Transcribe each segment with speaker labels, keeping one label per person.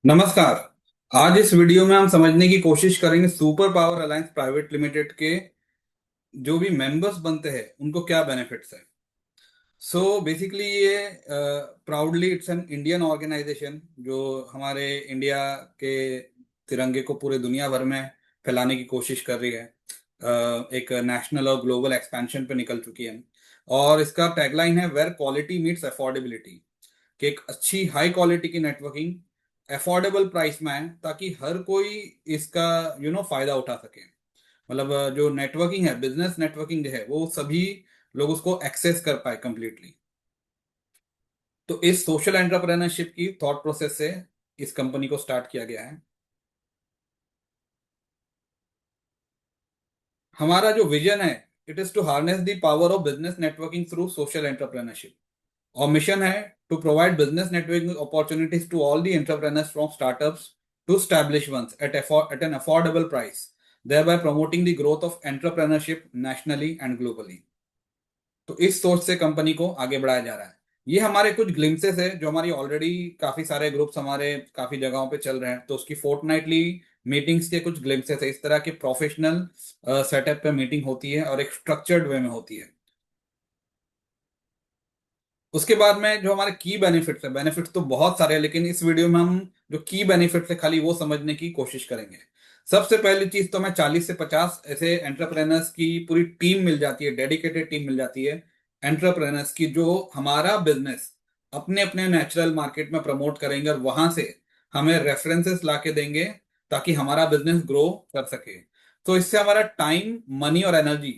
Speaker 1: नमस्कार। आज इस वीडियो में हम समझने की कोशिश करेंगे super power alliance private limited के जो भी मेंबर्स बनते हैं उनको क्या बेनिफिट्स है। सो बेसिकली ये proudly it's an Indian organisation जो हमारे इंडिया के तिरंगे को पूरे दुनिया भर में फैलाने की कोशिश कर रही है। एक नेशनल और ग्लोबल एक्सपेंशन पे निकल चुकी है। और इसका टैगलाइन है वेयर क्वालिटी मीट्स अफोर्डेबिलिटी, कि एक अच्छी हाई क्वालिटी की नेटवर्किंग अफोर्डेबल प्राइस में है ताकि हर कोई इसका फायदा उठा सके। मतलब जो नेटवर्किंग है, बिजनेस नेटवर्किंग जो है, वो सभी लोग उसको एक्सेस कर पाए कंप्लीटली। तो इस सोशल एंटरप्रेन्योरशिप की थॉट प्रोसेस से इस कंपनी को स्टार्ट किया गया है। हमारा जो विजन है, it is to harness the power of business networking through social entrepreneurship. और मिशन है to provide business networking opportunities to all the entrepreneurs from startups to establish ones at an affordable price, thereby promoting the growth of entrepreneurship nationally and globally। तो इस सोच से company को आगे बढ़ाया जा रहा है। ये हमारे कुछ ग्लिम्सेस है जो हमारी ऑलरेडी काफी सारे ग्रुप्स हमारे काफी जगहों पे चल रहे हैं, तो उसकी फोर्टनाइटली मीटिंग्स के कुछ ग्लिम्सेस है। इस तरह के प्रोफेशनल सेटअप पे मीटिंग होती है और एक स्ट्रक्चर्ड वे में होती है। उसके बाद में जो हमारे की बेनिफिट्स है, बेनिफिट्स तो बहुत सारे हैं, लेकिन इस वीडियो में हम जो की बेनिफिट्स है खाली वो समझने की कोशिश करेंगे। सबसे पहली चीज तो हमें 40 से 50 ऐसे एंटरप्रेनर्स की पूरी टीम मिल जाती है, डेडिकेटेड टीम मिल जाती है एंटरप्रेनर्स की, जो हमारा बिजनेस अपने अपने नेचुरल मार्केट में प्रमोट करेंगे और वहां से हमें रेफरेंसेस ला के देंगे ताकि हमारा बिजनेस ग्रो कर सके। तो इससे हमारा टाइम, मनी और एनर्जी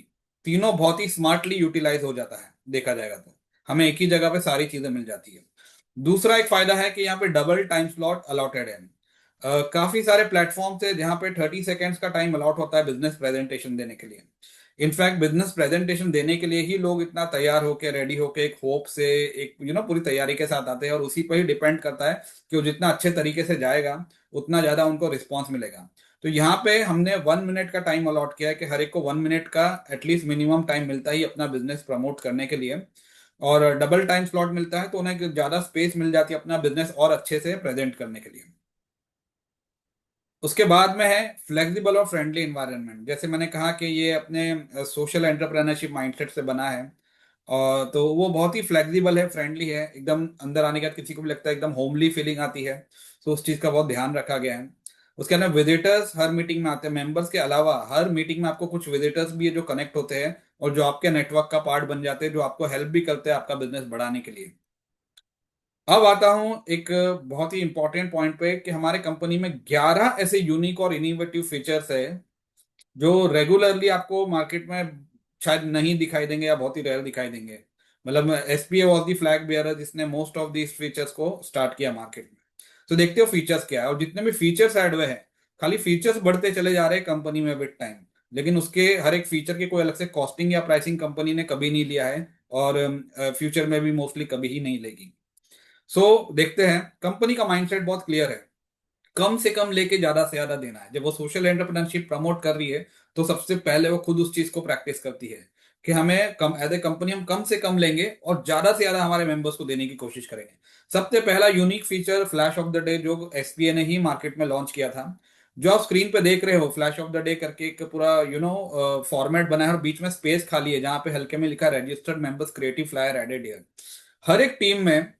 Speaker 1: तीनों बहुत ही स्मार्टली यूटिलाइज हो जाता है, देखा जाएगा तो हमें एक ही जगह पे सारी चीजें मिल जाती है। दूसरा एक फायदा है कि यहाँ पे डबल टाइम स्लॉट अलॉटेड है। काफी सारे प्लेटफॉर्म है जहाँ पे 30 सेकेंड्स का टाइम अलॉट होता है बिजनेस प्रेजेंटेशन देने के लिए। इनफैक्ट बिजनेस प्रेजेंटेशन देने के लिए ही लोग इतना तैयार होके, रेडी होके, एक होप से, एक पूरी तैयारी के साथ आते हैं, और उसी पर ही डिपेंड करता है कि वो जितना अच्छे तरीके से जाएगा उतना ज्यादा उनको रिस्पॉन्स मिलेगा। तो यहाँ पे हमने 1 मिनट का टाइम अलॉट किया है कि हर एक को 1 मिनट का एटलीस्ट मिनिमम टाइम मिलता ही अपना बिजनेस प्रमोट करने के लिए। और डबल टाइम स्लॉट मिलता है तो उन्हें ज्यादा स्पेस मिल जाती है अपना बिजनेस और अच्छे से प्रेजेंट करने के लिए। उसके बाद में है फ्लेक्सिबल और फ्रेंडली इन्वायरमेंट। जैसे मैंने कहा कि ये अपने सोशल एंटरप्रेन्योरशिप माइंडसेट से बना है, और तो वो बहुत ही फ्लेक्सिबल है, फ्रेंडली है। एकदम अंदर आने के बाद किसी को भी लगता है एकदम होमली फीलिंग आती है, तो उस चीज का बहुत ध्यान रखा गया है। उसके अंदर विजिटर्स हर मीटिंग में आते हैं, मेंबर्स के अलावा हर मीटिंग में आपको कुछ विजिटर्स भी है जो कनेक्ट होते हैं और जो आपके नेटवर्क का पार्ट बन जाते हैं, जो आपको हेल्प भी करते हैं आपका बिजनेस बढ़ाने के लिए। अब आता हूं एक बहुत ही इंपॉर्टेंट पॉइंट पे कि हमारे कंपनी में 11 ऐसे यूनिक और इनोवेटिव फीचर्स है जो रेगुलरली आपको मार्केट में शायद नहीं दिखाई देंगे या बहुत ही रेयर दिखाई देंगे। मतलब SPA was the flag bearer जिसने मोस्ट ऑफ दीज फीचर्स को स्टार्ट किया मार्केट में। तो देखते हो फीचर्स क्या है, और जितने भी फीचर्स ऐड हुए हैं, खाली फीचर्स बढ़ते चले जा रहे हैं कंपनी में विद टाइम, लेकिन उसके हर एक फीचर की कोई अलग से कॉस्टिंग या प्राइसिंग कंपनी ने कभी नहीं लिया है, और फ्यूचर में भी मोस्टली कभी ही नहीं लेगी। देखते हैं, कंपनी का माइंडसेट बहुत क्लियर है, कम से कम लेके ज्यादा से ज्यादा देना है। जब वो सोशल एंटरप्रेन्योरशिप प्रमोट कर रही है तो सबसे पहले वो खुद उस चीज को प्रैक्टिस करती है कि हमें कम, एज ए कंपनी हम कम से कम लेंगे और ज्यादा से ज्यादा हमारे मेंबर्स को देने की कोशिश करेंगे। सबसे पहला unique feature flash of the day जो एसपीए ने ही मार्केट में लॉन्च किया था, जो आप स्क्रीन पे देख रहे हो, फ्लैश ऑफ द डे करके एक पूरा फॉर्मेट बना है और बीच में स्पेस खाली है जहां पे हल्के में लिखा registered members creative flyer added here. हर एक टीम में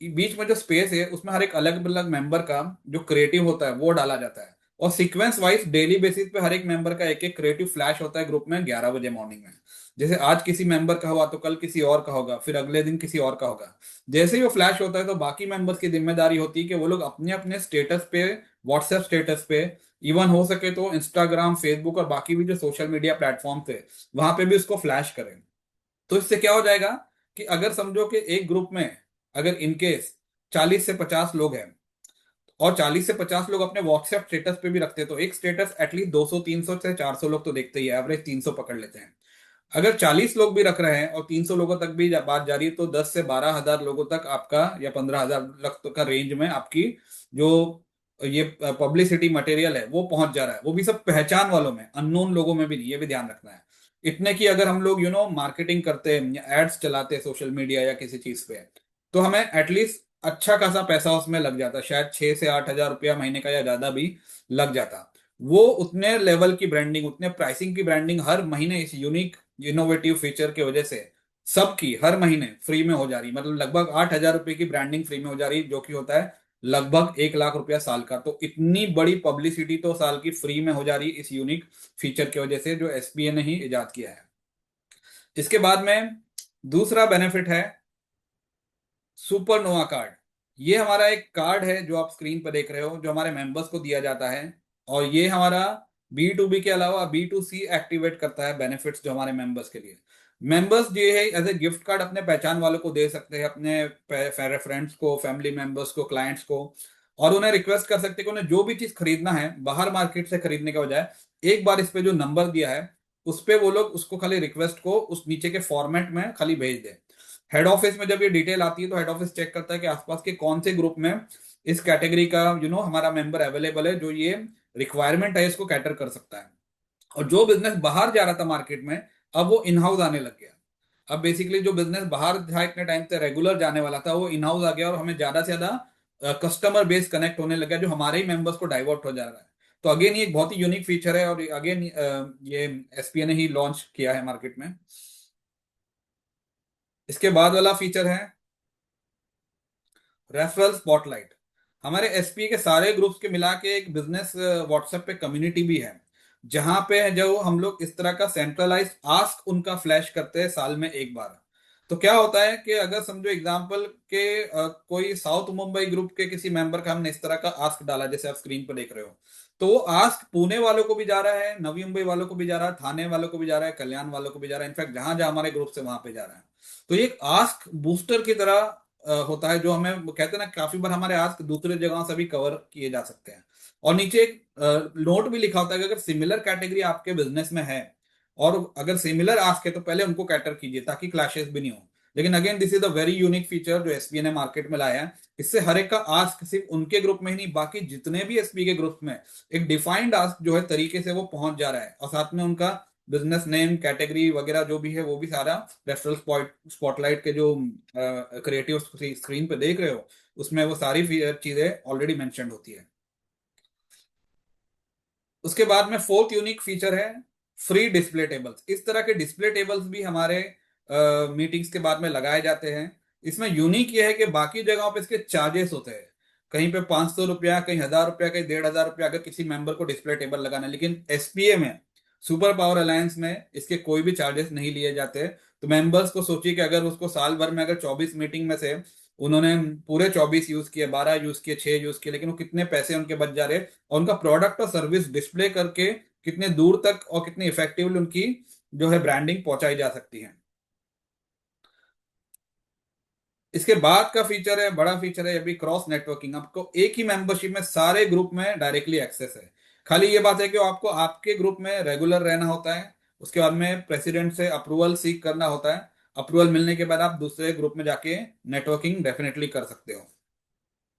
Speaker 1: बीच में जो स्पेस है उसमें हर एक अलग अलग मेंबर का जो क्रिएटिव होता है वो डाला जाता है, और सीक्वेंस वाइज डेली बेसिस पे हर एक मेंबर का एक एक क्रिएटिव फ्लैश होता है ग्रुप में 11 बजे मॉर्निंग में। जैसे आज किसी मेंबर का हुआ तो कल किसी और का होगा, फिर अगले दिन किसी और का होगा। जैसे ही वो फ्लैश होता है तो बाकी मेंबर्स की जिम्मेदारी होती है कि वो लोग अपने अपने स्टेटस पे, व्हाट्सएप स्टेटस पे, इवन हो सके तो इंस्टाग्राम, फेसबुक और बाकी भी जो सोशल मीडिया प्लेटफॉर्म थे वहां पे भी उसको फ्लैश करें। तो इससे क्या हो जाएगा कि अगर समझो कि एक ग्रुप में अगर इनकेस 40 से 50 लोग हैं, और 40 से 50 लोग अपने व्हाट्सएप स्टेटस पे भी रखते हैं, तो एक स्टेटस एटलीस्ट 200 300 से 400 लोग तो देखते ही है, एवरेज 300 पकड़ लेते हैं। अगर 40 लोग भी रख रहे हैं और 300 लोगों तक भी बात जा रही है, तो 10 से 12 हजार लोगों तक आपका, या 15 हजार तक का रेंज में आपकी जो ये पब्लिसिटी मटेरियल है वो पहुंच जा रहा है, वो भी सब पहचान वालों में, अननोन लोगों में भी नहीं, ये भी ध्यान रखना है। इतने की अगर हम लोग मार्केटिंग करते हैं या एड्स चलाते हैं सोशल मीडिया या किसी चीज पे, तो हमें एटलीस्ट अच्छा खासा पैसा उसमें लग जाता, शायद 6 से 8 हजार रुपया महीने का या ज्यादा भी लग जाता। वो उतने लेवल की ब्रांडिंग, उतने प्राइसिंग की ब्रांडिंग हर महीने इस यूनिक इनोवेटिव फीचर की वजह से सबकी हर महीने फ्री में हो जा रही, मतलब लगभग 8 हजार रुपए की ब्रांडिंग फ्री में हो जा रही, जो कि होता है लगभग 1 लाख रुपया साल का। तो इतनी बड़ी पब्लिसिटी तो साल की फ्री में हो जा रही इस यूनिक फीचर की वजह से, जो एसबीए ने ही इजाद किया है। इसके बाद में दूसरा बेनिफिट है सुपर नोवा कार्ड। ये हमारा एक कार्ड है जो आप स्क्रीन पर देख रहे हो, जो हमारे मेंबर्स को दिया जाता है। और ये हमारा B2B के अलावा B2C एक्टिवेट करता है बेनिफिट्स जो हमारे मेंबर्स के लिए। मेंबर्स जो है एज ए गिफ्ट कार्ड अपने पहचान वालों को दे सकते हैं, अपने फ्रेंड्स को, फैमिली मेंबर्स को, क्लाइंट्स को। और उन्हें रिक्वेस्ट कर सकते हैं कि उन्हें जो भी चीज खरीदना है बाहर मार्केट से खरीदने के बजाय, एक बार इस पे जो नंबर दिया है उस पे वो लोग उसको खाली रिक्वेस्ट को उस नीचे के फॉर्मेट में खाली भेज दें। हेड ऑफिस में जब ये डिटेल आती है तो हेड ऑफिस चेक करता है कि आसपास के कौन से ग्रुप में इस कैटेगरी का हमारा मेंबर अवेलेबल है जो ये रिक्वायरमेंट है इसको कैटर कर सकता है। और जो बिजनेस बाहर जा रहा था मार्केट में, अब वो इन हाउस आने लग गया। अब बेसिकली जो बिजनेस बाहर था इतने टाइम से रेगुलर जाने वाला था, वो इन हाउस आ गया और हमें ज्यादा से ज्यादा कस्टमर बेस कनेक्ट होने लगा जो हमारे ही मेंबर्स को डाइवर्ट हो जा रहा है। तो अगेन ये एक बहुत ही यूनिक फीचर है, और अगेन ये एसपीए ने ही लॉन्च किया है मार्केट में। इसके बाद वाला फीचर है रेफरल स्पॉटलाइट। हमारे एसपी के सारे ग्रुप्स के मिला के एक बिजनेस व्हाट्सएप पे कम्युनिटी भी है, जहां पे जो हम लोग इस तरह का सेंट्रलाइज आस्क उनका फ्लैश करते हैं साल में एक बार। तो क्या होता है कि अगर समझो एग्जांपल के कोई साउथ मुंबई ग्रुप के किसी मेंबर का हमने इस तरह का आस्क डाला, जैसे आप स्क्रीन पर देख रहे हो, तो वो आस्क पुणे वालों को भी जा रहा है, नवी मुंबई वालों को भी जा रहा है, थाने वालों को भी जा रहा है, कल्याण वालों को भी जा रहा है, इनफैक्ट जहां जहां हमारे ग्रुप से वहां पे जा रहा है। तो ये एक आस्क बूस्टर की तरह होता है, जो हमें वो कहते हैं ना, काफी बार हमारे आस्क दूसरे जगहों से भी कवर किए जा सकते हैं। और नीचे एक नोट भी लिखा होता है कि अगर सिमिलर कैटेगरी आपके बिजनेस में है और अगर सिमिलर आस्क है तो पहले उनको कैटर कीजिए ताकि क्लैशेस भी नहीं हो। लेकिन again this is a very unique feature जो एसबीए ने मार्केट में लाया है। इससे हर एक का आस्क सिर्फ उनके ग्रुप में ही नहीं, बाकी जितने भी एसबीए के ग्रुप में एक डिफाइंड आस्क जो है तरीके से वो पहुंच जा रहा है, और साथ में उनका बिजनेस नेम, कैटेगरी वगैरह जो भी है वो भी सारा रेफरल स्पॉटलाइट के जो क्रिएटिव स्क्रीन पे देख रहे हो उसमें वो सारी चीजें ऑलरेडी मेंशन होती है। उसके बाद में फोर्थ यूनिक फीचर है फ्री डिस्प्ले टेबल्स। इस तरह के डिस्प्ले टेबल्स भी हमारे मीटिंग्स के बाद में लगाए जाते हैं। इसमें यूनिक ये है कि बाकी जगहों पे इसके चार्जेस होते हैं, कहीं पे 500 रुपया, कहीं 1000 रुपया, कहीं 1500 रुपया अगर किसी मेंबर को डिस्प्ले टेबल लगाना है। लेकिन एसपीए में, सुपर पावर अलायंस में इसके कोई भी चार्जेस नहीं लिए जाते। तो मेंबर्स को सोचिए कि अगर उसको साल भर में अगर 24 मीटिंग में से उन्होंने पूरे 24 यूज किए, 12 यूज किए, 6 यूज किए, लेकिन वो कितने पैसे उनके बच जा रहे, और उनका प्रोडक्ट और सर्विस डिस्प्ले करके कितने दूर तक और कितनी इफेक्टिवली उनकी जो है ब्रांडिंग पहुंचाई जा सकती है। इसके बाद का फीचर है, बड़ा फीचर है, ये भी क्रॉस नेटवर्किंग। आपको एक ही मेंबरशिप में सारे ग्रुप में डायरेक्टली एक्सेस है। खाली ये बात है कि आपको आपके ग्रुप में रेगुलर रहना होता है, उसके बाद में प्रेसिडेंट से अप्रूवल सीख करना होता है। अप्रूवल मिलने के बाद आप दूसरे ग्रुप में जाके नेटवर्किंग डेफिनेटली कर सकते हो।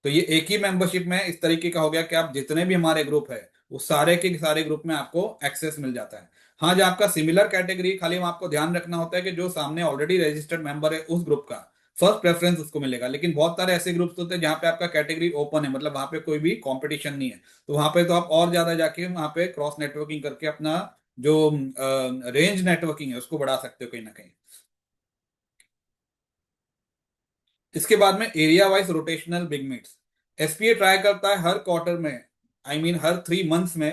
Speaker 1: तो ये एक ही मेंबरशिप में इस तरीके का हो गया कि आप जितने भी हमारे ग्रुप है वो सारे के सारे ग्रुप में आपको एक्सेस मिल जाता है। हाँ, जो आपका सिमिलर कैटेगरी, खाली वहाँ आपको ध्यान रखना होता है कि जो सामने ऑलरेडी रजिस्टर्ड मेंबर है उस ग्रुप का फर्स्ट प्रेफरेंस उसको मिलेगा। लेकिन बहुत सारे ऐसे ग्रुप्स होते हैं जहाँ पे आपका कैटेगरी ओपन है, मतलब वहाँ पे कोई भी कंपटीशन नहीं है, तो वहाँ पे तो आप और ज्यादा जाके वहाँ पे क्रॉस नेटवर्किंग करके अपना जो रेंज नेटवर्किंग है उसको बढ़ा सकते हो कहीं ना कहीं। इसके बाद में area wise rotational big meets. SPA try करता है हर क्वार्टर में, हर 3 मंथ्स में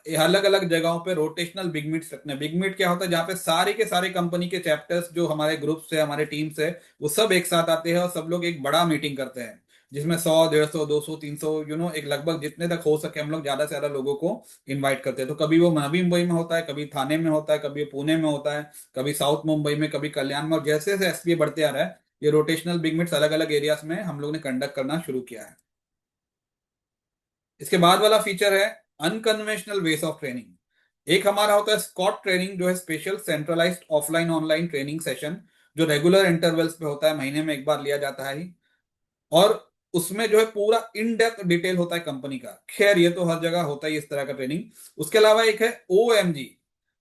Speaker 1: अलग अलग जगहों पे रोटेशनल बिग मीट्स रखने। बिग मीट क्या होता है, जहाँ पे सारे के सारे कंपनी के चैप्टर्स जो हमारे ग्रुप से, हमारे टीम से, वो सब एक साथ आते हैं और सब लोग एक बड़ा मीटिंग करते हैं, जिसमें 100, 150, 200, 300 एक लगभग जितने तक हो सके हम लोग ज्यादा से ज्यादा लोगों को इनवाइट करते हैं। तो कभी वो नवी मुंबई में होता है, कभी थाने में होता है, कभी पुणे में होता है, कभी साउथ मुंबई में, कभी कल्याण में। और जैसे जैसे एसपीए बढ़ते आ रहा है, ये रोटेशनल बिग मीट्स अलग अलग एरियाज में हम लोग ने कंडक्ट करना शुरू किया है। इसके बाद वाला फीचर है अनकन्वेंशनल वेज ऑफ ट्रेनिंग। एक हमारा होता है स्कॉट ट्रेनिंग, जो है special centralised offline online training session, जो रेगुलर इंटरवल्स पे होता है, महीने में एक बार लिया जाता है। और उसमें जो है पूरा इन डेप्थ डिटेल होता है कंपनी का। खैर ये तो हर जगह होता है इस तरह का ट्रेनिंग। उसके अलावा एक है OMG।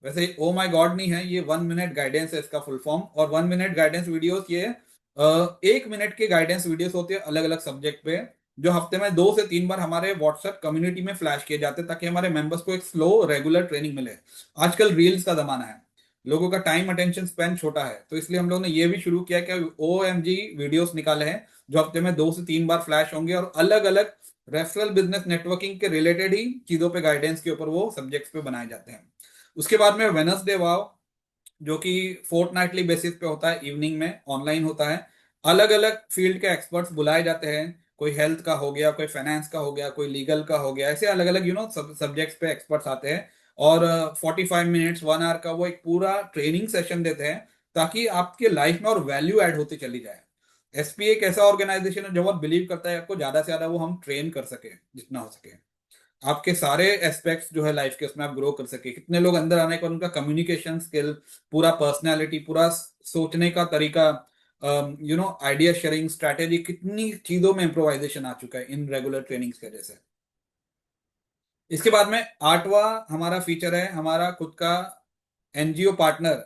Speaker 1: वैसे ओ माई गॉड नहीं है, ये 1 मिनट गाइडेंस है इसका फुल फॉर्म। और 1 मिनट गाइडेंस वीडियोस ये 1 मिनट के गाइडेंस वीडियोस होते हैं अलग अलग सब्जेक्ट पे, जो हफ्ते में 2 से 3 बार हमारे व्हाट्सएप कम्युनिटी में फ्लैश किए जाते हैं, ताकि हमारे मेंबर्स को एक स्लो रेगुलर ट्रेनिंग मिले। आजकल रील्स का जमाना है, लोगों का टाइम अटेंशन स्पैन छोटा है, तो इसलिए हम लोग ने ये भी शुरू किया कि OMG वीडियोस निकाले हैं, जो हफ्ते में 2 से 3 बार फ्लैश होंगे, और अलग अलग रेफरल बिजनेस नेटवर्किंग के रिलेटेड ही चीजों पे गाइडेंस के ऊपर वो सब्जेक्ट्स पे बनाए जाते हैं। उसके बाद में वेनसडे वाव, जो कि फोर्टनाइटली बेसिस पे होता है, इवनिंग में ऑनलाइन होता है। अलग अलग फील्ड के एक्सपर्ट्स बुलाए जाते हैं, कोई हेल्थ का हो गया, कोई फाइनेंस का हो गया, कोई लीगल का हो गया, ऐसे अलग अलग सब्जेक्ट्स पे एक्सपर्ट्स आते हैं। और 45 मिनट्स 1 आवर का वो एक पूरा ट्रेनिंग सेशन देते हैं, ताकि आपके लाइफ में और वैल्यू ऐड होती चली जाए। SP एक ऐसा ऑर्गेनाइजेशन है जो बहुत बिलीव करता है आपको ज्यादा से ज्यादा वो हम ट्रेन कर सके, जितना हो सके आपके सारे एस्पेक्ट्स जो है लाइफ के, उसमें आप ग्रो कर सके। कितने लोग अंदर आने के बाद उनका कम्युनिकेशन स्किल, पूरा पर्सनालिटी, पूरा सोचने का तरीका, आइडिया शेयरिंग स्ट्रैटेजी, कितनी चीजों में इम्प्रोवाइजेशन आ चुका है इन रेगुलर ट्रेनिंग्स की वजह से। इसके बाद में 8वां हमारा फीचर है हमारा खुद का NGO partner.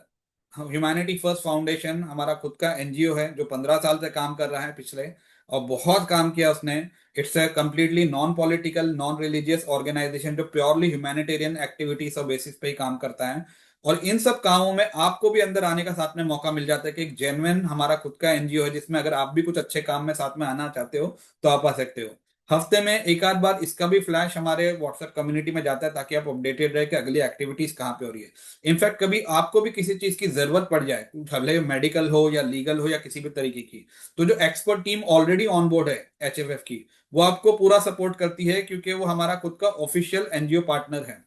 Speaker 1: Humanity first foundation हमारा खुद का NGO है, जो 15 साल से काम कर रहा है पिछले, और बहुत काम किया उसने। It's a completely non political non religious organisation, जो प्योरली ह्यूमैनिटेरियन एक्टिविटीज और बेसिस पे ही काम करता है। और इन सब कामों में आपको भी अंदर आने का साथ में मौका मिल जाता है, कि एक जेन्युइन हमारा खुद का NGO है, जिसमें अगर आप भी कुछ अच्छे काम में साथ में आना चाहते हो तो आप आ सकते हो। हफ्ते में एक आध बार इसका भी फ्लैश हमारे व्हाट्सएप कम्युनिटी में जाता है, ताकि आप अपडेटेड रहे कि अगली एक्टिविटीज कहाँ पे हो रही है। इनफैक्ट कभी आपको भी किसी चीज की जरूरत पड़ जाए, भले मेडिकल हो या लीगल हो या किसी भी तरीके की, तो जो expert team already on board है HFF की, वो आपको पूरा सपोर्ट करती है, क्योंकि वो हमारा खुद का ऑफिशियल NGO पार्टनर है।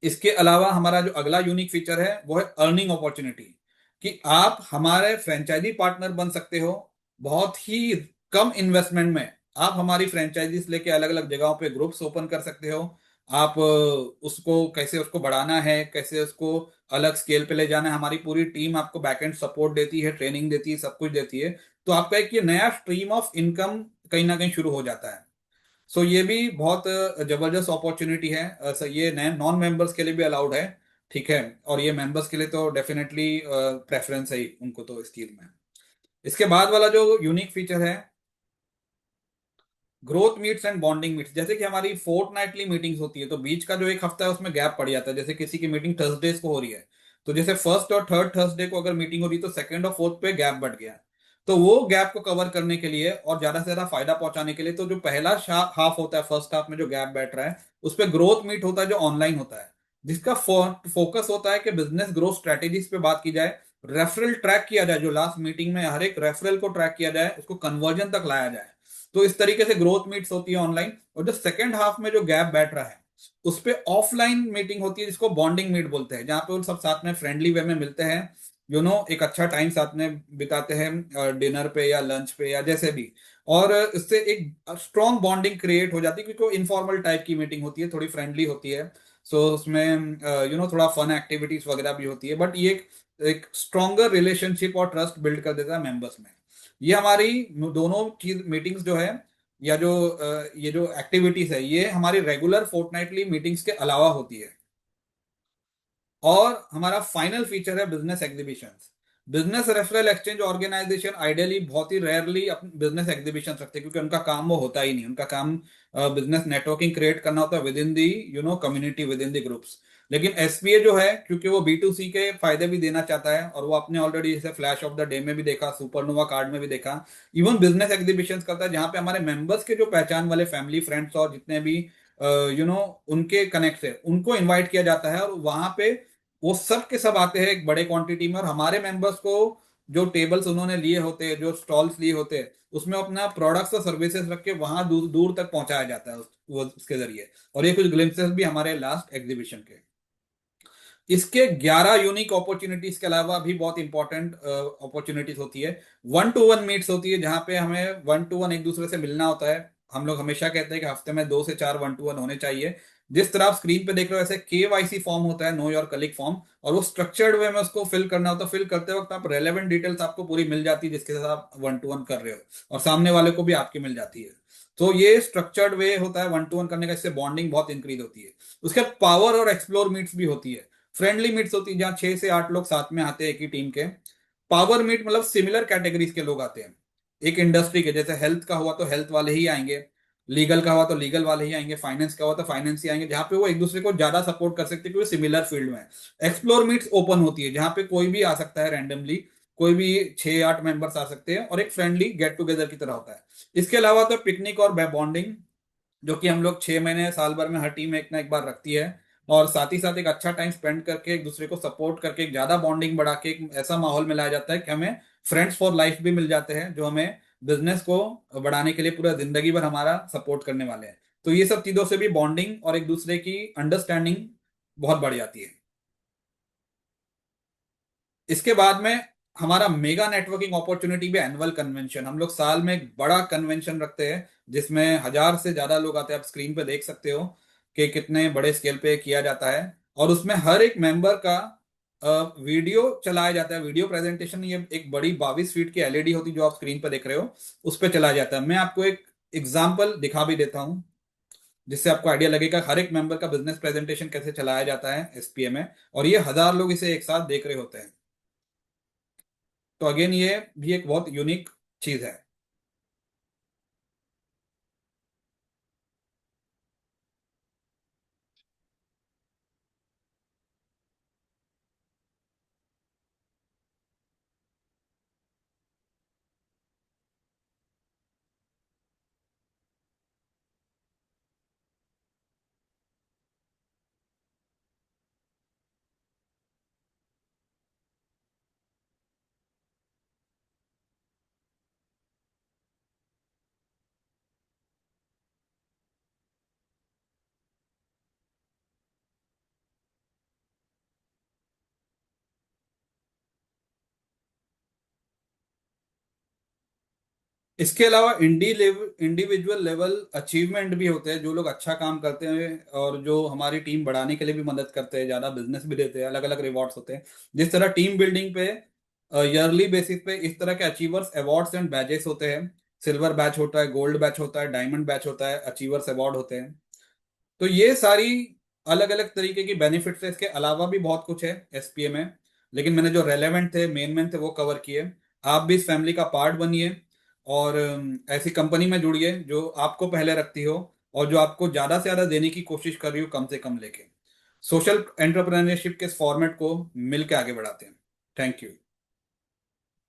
Speaker 1: इसके अलावा हमारा जो अगला यूनिक फीचर है वो है अर्निंग अपॉर्चुनिटी, कि आप हमारे फ्रेंचाइजी पार्टनर बन सकते हो। बहुत ही कम इन्वेस्टमेंट में आप हमारी फ्रेंचाइजीज लेके अलग अलग जगहों पे ग्रुप्स ओपन कर सकते हो। आप उसको कैसे उसको बढ़ाना है, कैसे उसको अलग स्केल पे ले जाना है, हमारी पूरी टीम आपको बैकएंड सपोर्ट देती है, ट्रेनिंग देती है, सब कुछ देती है। तो आपका एक ये नया स्ट्रीम ऑफ इनकम कहीं ना कहीं शुरू हो जाता है। सो ये भी बहुत जबरदस्त अपॉर्चुनिटी है। ये नए नॉन मेंबर्स के लिए भी अलाउड है, ठीक है। और ये मेंबर्स के लिए तो डेफिनेटली प्रेफरेंस है ही उनको तो इस चीज में। इसके बाद वाला जो यूनिक फीचर है, growth meets and bonding meets. जैसे कि हमारी फोर्टनाइटली मीटिंग्स होती है, तो बीच का जो एक हफ्ता है उसमें गैप पड़ जाता है। जैसे किसी की मीटिंग थर्सडेज को हो रही है, तो जैसे फर्स्ट और थर्ड थर्सडे को अगर मीटिंग हो रही है, तो सेकंड और फोर्थ पे गैप बढ़ गया। तो वो गैप को कवर करने के लिए और ज्यादा से ज्यादा फायदा पहुंचाने के लिए, तो जो पहला हाफ होता है, फर्स्ट हाफ में जो गैप बैठ रहा है, उस पर ग्रोथ मीट होता है जो ऑनलाइन होता है, जिसका फोकस होता है कि बिजनेस ग्रोथ स्ट्रेटेजीज पे बात की जाए, रेफरल ट्रैक किया जाए, जो लास्ट मीटिंग में हर एक रेफरल को ट्रैक किया जाए, उसको कन्वर्जन तक लाया जाए। तो इस तरीके से ग्रोथ मीट्स होती है ऑनलाइन। और जो सेकेंड हाफ में जो गैप बैठ रहा है, उस पे ऑफलाइन मीटिंग होती है, जिसको बॉन्डिंग मीट बोलते हैं, जहां पे वो सब साथ में फ्रेंडली वे में मिलते हैं, एक अच्छा टाइम साथ में बिताते हैं, डिनर पे या लंच पे या जैसे भी। और इससे एक स्ट्रॉन्ग बॉन्डिंग क्रिएट हो जाती है, क्योंकि वो इनफॉर्मल टाइप की मीटिंग होती है, थोड़ी फ्रेंडली होती है। सो उसमें थोड़ा फन एक्टिविटीज वगैरह भी होती है, बट ये एक स्ट्रॉन्गर रिलेशनशिप और ट्रस्ट बिल्ड कर देता है मेंबर्स में। ये हमारी दोनों चीज मीटिंग्स जो है, या ये जो एक्टिविटीज है, ये हमारी रेगुलर फोर्टनाइटली मीटिंग्स के अलावा होती है। और हमारा फाइनल फीचर है business exhibitions. Business referral exchange organisation ideally बहुत ही रेयरली अपने बिजनेस एग्जीबिशन रखते हैं, क्योंकि उनका काम वो होता ही नहीं। उनका काम बिजनेस नेटवर्किंग क्रिएट करना होता है with in the community, with in the groups. लेकिन SPA जो है, क्योंकि वो B2C के फायदे भी देना चाहता है, और वो आपने ऑलरेडी जैसे फ्लैश ऑफ द डे में भी देखा, सुपरनोवा कार्ड में भी देखा, इवन बिजनेस एग्जीबिशंस करता है, जहां पे हमारे मेंबर्स के जो पहचान वाले फैमिली फ्रेंड्स और जितने भी उनके कनेक्ट है, उनको इनवाइट किया जाता है। और वहां पे वो सब के सब आते हैं एक बड़े क्वांटिटी में, और हमारे मेंबर्स को जो टेबल्स उन्होंने लिए होते हैं, जो स्टॉल्स लिए होते हैं, उसमें अपना प्रोडक्ट्स और सर्विसेज रख के वहां दूर दूर तक पहुंचाया जाता है उसके जरिए। और ये कुछ ग्लिम्पसेस भी हमारे लास्ट एग्जीबिशन के। इसके 11 यूनिक अपॉर्चुनिटीज के अलावा भी बहुत इंपॉर्टेंट अपॉर्चुनिटीज होती है। 1-to-1 मीट्स होती है, जहां पे हमें 1-to-1 एक दूसरे से मिलना होता है। हम लोग हमेशा कहते हैं कि हफ्ते में 2 से 4 1-to-1 होने चाहिए। जिस तरह आप स्क्रीन पे देख रहे हो, ऐसे KYC फॉर्म होता है, नो योर कलीग फॉर्म, और वो स्ट्रक्चर्ड वे में उसको फिल करना होता है। फिल करते वक्त आप रेलेवेंट डिटेल्स आपको पूरी मिल जाती है, जिसके साथ आप 1-to-1 कर रहे हो, और सामने वाले को भी आपकी मिल जाती है। तो ये स्ट्रक्चर्ड वे होता है 1-to-1 करने का, इससे बॉन्डिंग बहुत इंक्रीज होती है। उसके पावर और एक्सप्लोर मीट्स भी होती है, फ्रेंडली मीट्स होती है, जहाँ 6 से 8 लोग साथ में आते हैं एक ही टीम के। पावर मीट मतलब सिमिलर कैटेगरीज के लोग आते हैं एक इंडस्ट्री के, जैसे हेल्थ का हुआ तो हेल्थ वाले ही आएंगे, लीगल का हुआ तो लीगल वाले ही आएंगे, फाइनेंस का हुआ तो फाइनेंस ही आएंगे, जहां पे वो एक दूसरे को ज्यादा सपोर्ट कर सकते हैं क्योंकि सिमिलर फील्ड में। एक्सप्लोर मीट्स ओपन होती है जहां पे कोई भी आ सकता है रैंडमली, कोई भी 6-8 मेंबर्स आ सकते हैं और एक फ्रेंडली गेट टुगेदर की तरह होता है। इसके अलावा तो पिकनिक और बॉन्डिंग, जो कि हम लोग 6 महीने साल भर में हर टीम एक ना एक बार रखती है, और साथ ही साथ एक अच्छा टाइम स्पेंड करके एक दूसरे को सपोर्ट करके एक ज्यादा बॉन्डिंग बढ़ा के एक ऐसा माहौल में लाया जाता है कि हमें फ्रेंड्स फॉर लाइफ भी मिल जाते हैं जो हमें बिजनेस को बढ़ाने के लिए पूरा जिंदगी भर हमारा सपोर्ट करने वाले हैं। तो ये सब चीजों से भी बॉन्डिंग और एक दूसरे की अंडरस्टैंडिंग बहुत बढ़ जाती है। इसके बाद में हमारा मेगा नेटवर्किंग अपॉर्चुनिटी भी एनुअल कन्वेंशन, हम लोग साल में एक बड़ा कन्वेंशन रखते हैं जिसमें 1000 से ज्यादा लोग आते हैं। आप स्क्रीन पे देख सकते हो कि कितने बड़े स्केल पे किया जाता है, और उसमें हर एक मेंबर का वीडियो चलाया जाता है, वीडियो प्रेजेंटेशन। ये एक बड़ी 22 फीट की एलईडी होती है जो आप स्क्रीन पे देख रहे हो, उस पर चलाया जाता है। मैं आपको एक एग्जाम्पल दिखा भी देता हूँ जिससे आपको आइडिया लगेगा हर एक मेंबर का बिजनेस प्रेजेंटेशन कैसे चलाया जाता है एसपीए में, और ये 1000 लोग इसे एक साथ देख रहे होते हैं। तो अगेन ये भी एक बहुत यूनिक चीज है। इसके अलावा इंडिविजुअल लेवल अचीवमेंट भी होते हैं, जो लोग अच्छा काम करते हैं और जो हमारी टीम बढ़ाने के लिए भी मदद करते हैं, ज्यादा बिजनेस भी देते हैं, अलग अलग रिवॉर्ड्स होते हैं। जिस तरह टीम बिल्डिंग पे ईयरली बेसिस पे इस तरह के अचीवर्स अवार्ड्स एंड बैजेस होते हैं। सिल्वर बैच होता है, गोल्ड बैच होता है, डायमंड बैच होता है, अचीवर्स अवार्ड होते हैं। तो ये सारी अलग अलग तरीके की बेनिफिट्स है। इसके अलावा भी बहुत कुछ है एसपीए में, लेकिन मैंने जो रेलेवेंट थे, मेन मेन थे, वो कवर किए। आप भी इस फैमिली का पार्ट बनिए और ऐसी कंपनी में जुड़िए जो आपको पहले रखती हो और जो आपको ज्यादा से ज्यादा देने की कोशिश कर रही हो कम से कम लेके। सोशल एंटरप्रेन्योरशिप के इस फॉर्मेट को मिलकर आगे बढ़ाते हैं। Thank you.